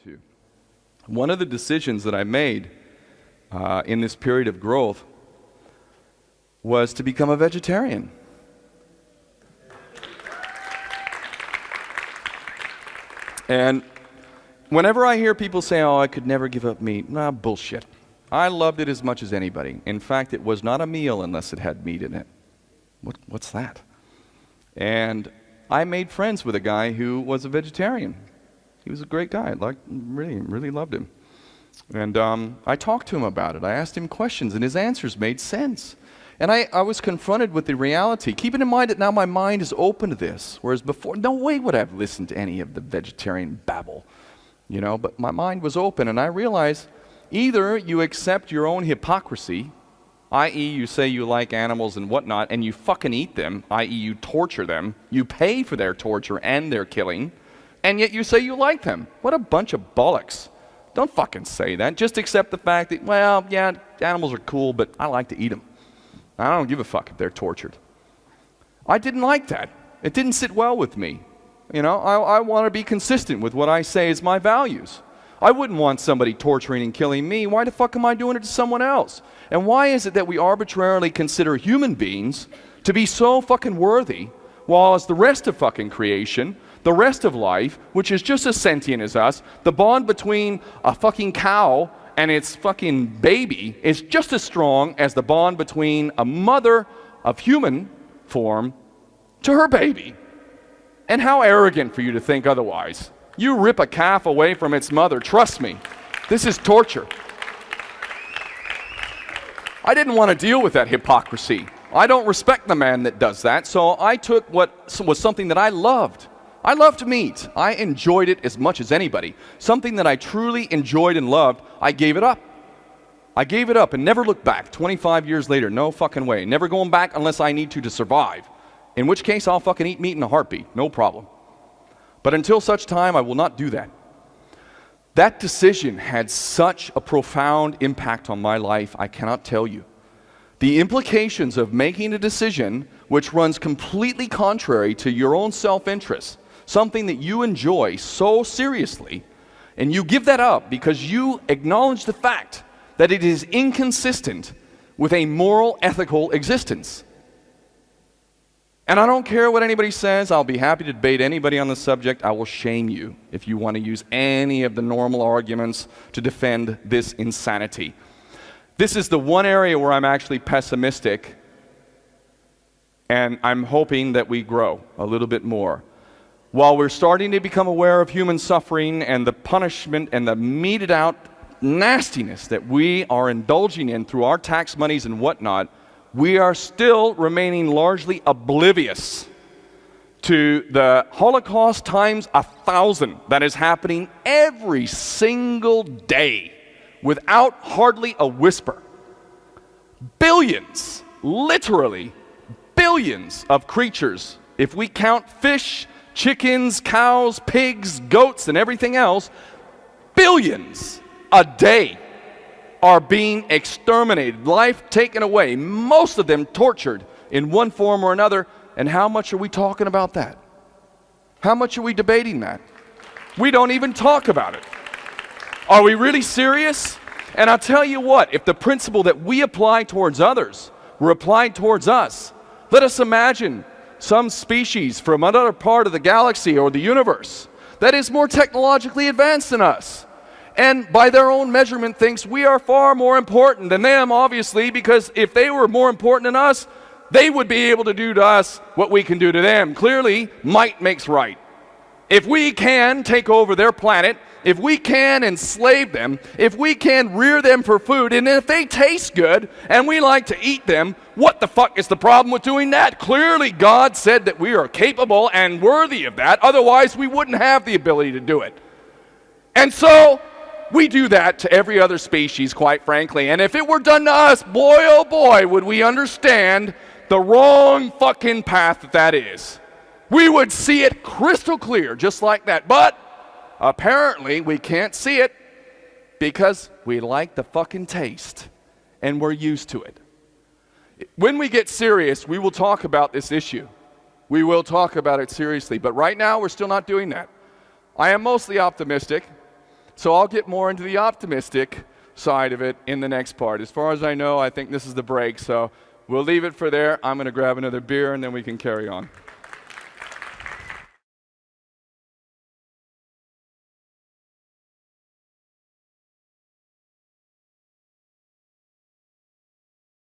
to. One of the decisions that I made in this period of growth was to become a vegetarian. And whenever I hear people say, oh, I could never give up meat, nah, bullshit. I loved it as much as anybody. In fact, it was not a meal unless it had meat in it. What's that? And I made friends with a guy who was a vegetarian. He was a great guy. I really loved him. And I talked to him about it. I asked him questions, and his answers made sense. And I was confronted with the reality. Keeping in mind that now my mind is open to this, whereas before, no way would I have listened to any of the vegetarian babble. You know, but my mind was open, and I realized either you accept your own hypocrisy, i.e. you say you like animals and whatnot, and you fucking eat them, i.e. you torture them, you pay for their torture and their killing, and yet you say you like them. What a bunch of bollocks. Don't fucking say that. Just accept the fact that, well, yeah, animals are cool, but I like to eat them. I don't give a fuck if they're tortured. I didn't like that. It didn't sit well with me. You know, I want to be consistent with what I say is my values. I wouldn't want somebody torturing and killing me. Why the fuck am I doing it to someone else? And why is it that we arbitrarily consider human beings to be so fucking worthy, while as the rest of fucking creation, the rest of life, which is just as sentient as us, the bond between a fucking cow and its fucking baby is just as strong as the bond between a mother of human form to her baby. And how arrogant for you to think otherwise. You rip a calf away from its mother, trust me, this is torture. I didn't want to deal with that hypocrisy. I don't respect the man that does that, so I took what was something that I loved. I loved meat. I enjoyed it as much as anybody. Something that I truly enjoyed and loved, I gave it up. I gave it up and never looked back. 25 years later, no fucking way. Never going back unless I need to survive. In which case, I'll fucking eat meat in a heartbeat. No problem. But until such time, I will not do that. That decision had such a profound impact on my life, I cannot tell you. The implications of making a decision which runs completely contrary to your own self-interest, something that you enjoy so seriously, and you give that up because you acknowledge the fact that it is inconsistent with a moral, ethical existence. And I don't care what anybody says. I'll be happy to debate anybody on the subject. I will shame you if you want to use any of the normal arguments to defend this insanity. This is the one area where I'm actually pessimistic, and I'm hoping that we grow a little bit more. While we're starting to become aware of human suffering and the punishment and the meted out nastiness that we are indulging in through our tax monies and whatnot, we are still remaining largely oblivious to the Holocaust times 1,000 that is happening every single day without hardly a whisper. Billions, literally billions of creatures, if we count fish, chickens, cows, pigs, goats, and everything else, billions a day are being exterminated, life taken away, most of them tortured in one form or another. And how much are we talking about that? How much are we debating that? We don't even talk about it. Are we really serious? And I'll tell you what, if the principle that we apply towards others were applied towards us, let us imagine some species from another part of the galaxy or the universe that is more technologically advanced than us, and by their own measurement thinks we are far more important than them, obviously, because if they were more important than us, they would be able to do to us what we can do to them. Clearly, might makes right. If we can take over their planet, if we can enslave them, if we can rear them for food, and if they taste good and we like to eat them, what the fuck is the problem with doing that? Clearly, God said that we are capable and worthy of that. Otherwise, we wouldn't have the ability to do it. And so, we do that to every other species, quite frankly. And if it were done to us, boy, oh boy, would we understand the wrong fucking path that is. We would see it crystal clear, just like that. But apparently, we can't see it because we like the fucking taste and we're used to it. When we get serious, we will talk about this issue. We will talk about it seriously. But right now, we're still not doing that. I am mostly optimistic. So I'll get more into the optimistic side of it in the next part. As far as I know, I think this is the break, so we'll leave it for there. I'm going to grab another beer, and then we can carry on.